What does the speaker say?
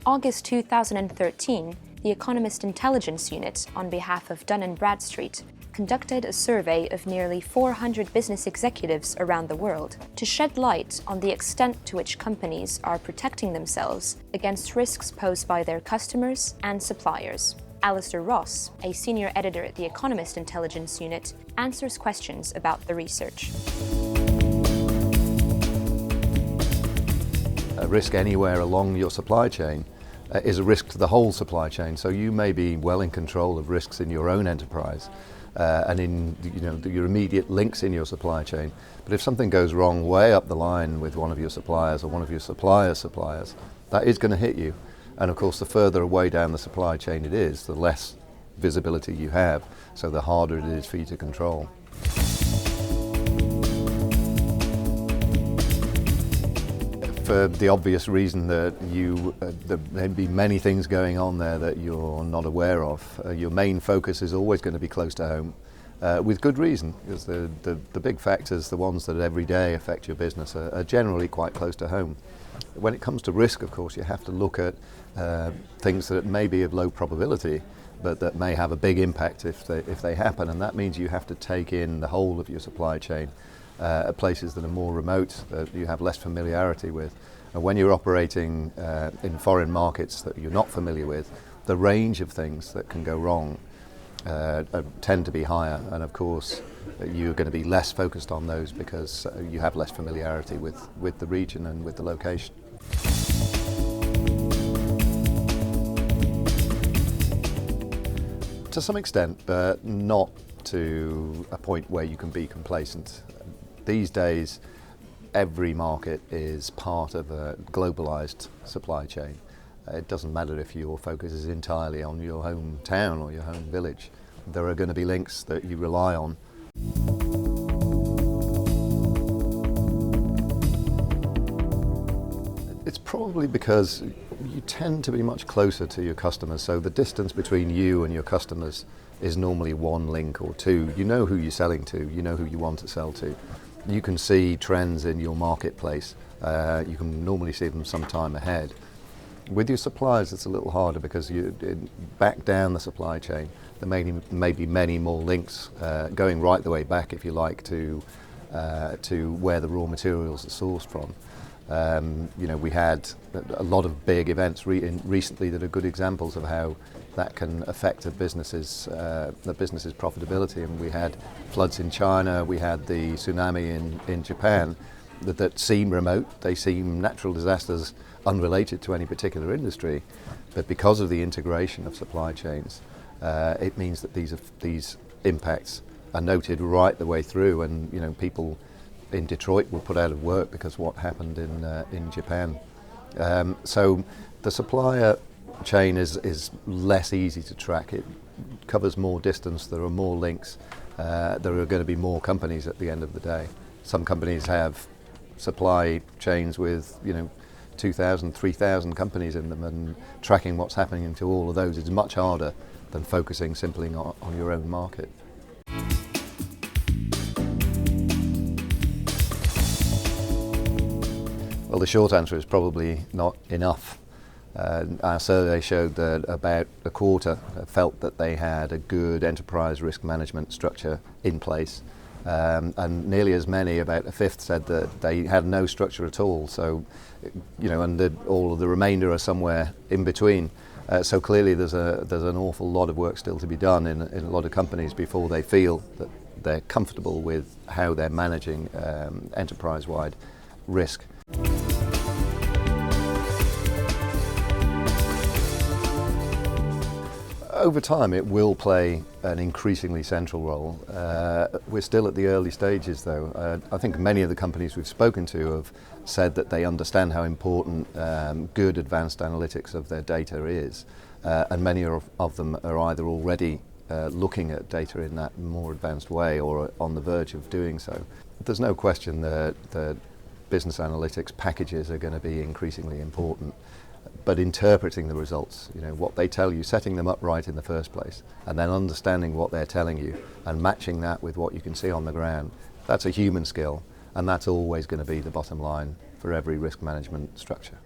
August 2013, the Economist Intelligence Unit, on behalf of Dun & Bradstreet, conducted a survey of nearly 400 business executives around the world to shed light on the extent to which companies are protecting themselves against risks posed by their customers and suppliers. Alistair Ross, a senior editor at the Economist Intelligence Unit, answers questions about the research. A risk anywhere along your supply chain is a risk to the whole supply chain. So you may be well in control of risks in your own enterprise and in your immediate links in your supply chain. But if something goes wrong way up the line with one of your suppliers or one of your suppliers' suppliers, that is going to hit you. And of course, the further away down the supply chain it is, the less visibility you have, so the harder it is for you to control. For the obvious reason that there may be many things going on there that you're not aware of. Your main focus is always going to be close to home, with good reason, because the big factors, the ones that every day affect your business, are generally quite close to home. When it comes to risk, of course, you have to look at things that may be of low probability, but that may have a big impact if they happen, and that means you have to take in the whole of your supply chain at places that are more remote, that you have less familiarity with. And when you're operating in foreign markets that you're not familiar with, the range of things that can go wrong tend to be higher, and of course you're going to be less focused on those because you have less familiarity with the region and with the location. To some extent, but not to a point where you can be complacent. These days, every market is part of a globalized supply chain. It doesn't matter if your focus is entirely on your hometown or your home village. There are going to be links that you rely on. It's probably because you tend to be much closer to your customers, so the distance between you and your customers is normally one link or two. You know who you're selling to, you know who you want to sell to. You can see trends in your marketplace. You can normally see them some time ahead. With your suppliers, it's a little harder because you back down the supply chain. There may be many more links going right the way back, if you like, to where the raw materials are sourced from. We had a lot of big events recently that are good examples of how that can affect a business's profitability. And we had floods in China, we had the tsunami in Japan that seem remote. They seem natural disasters unrelated to any particular industry, but because of the integration of supply chains, it means that these impacts are noted right the way through, and people in Detroit were put out of work because of what happened in Japan. So the supplier chain is less easy to track. It covers more distance, there are more links, there are going to be more companies at the end of the day. Some companies have supply chains with 2,000, 3,000 companies in them, and tracking what's happening to all of those is much harder than focusing simply on your own market. Well, the short answer is probably not enough. Our survey showed that about a quarter felt that they had a good enterprise risk management structure in place, and nearly as many, about a fifth, said that they had no structure at all. So, and all of the remainder are somewhere in between. So clearly, there's an awful lot of work still to be done in a lot of companies before they feel that they're comfortable with how they're managing enterprise-wide risk. Over time, it will play an increasingly central role. We're still at the early stages, though. I think many of the companies we've spoken to have said that they understand how important good advanced analytics of their data is, and many of them are either already looking at data in that more advanced way or on the verge of doing so. There's no question that business analytics packages are going to be increasingly important. But interpreting the results, what they tell you, setting them up right in the first place, and then understanding what they're telling you and matching that with what you can see on the ground, that's a human skill, and that's always going to be the bottom line for every risk management structure.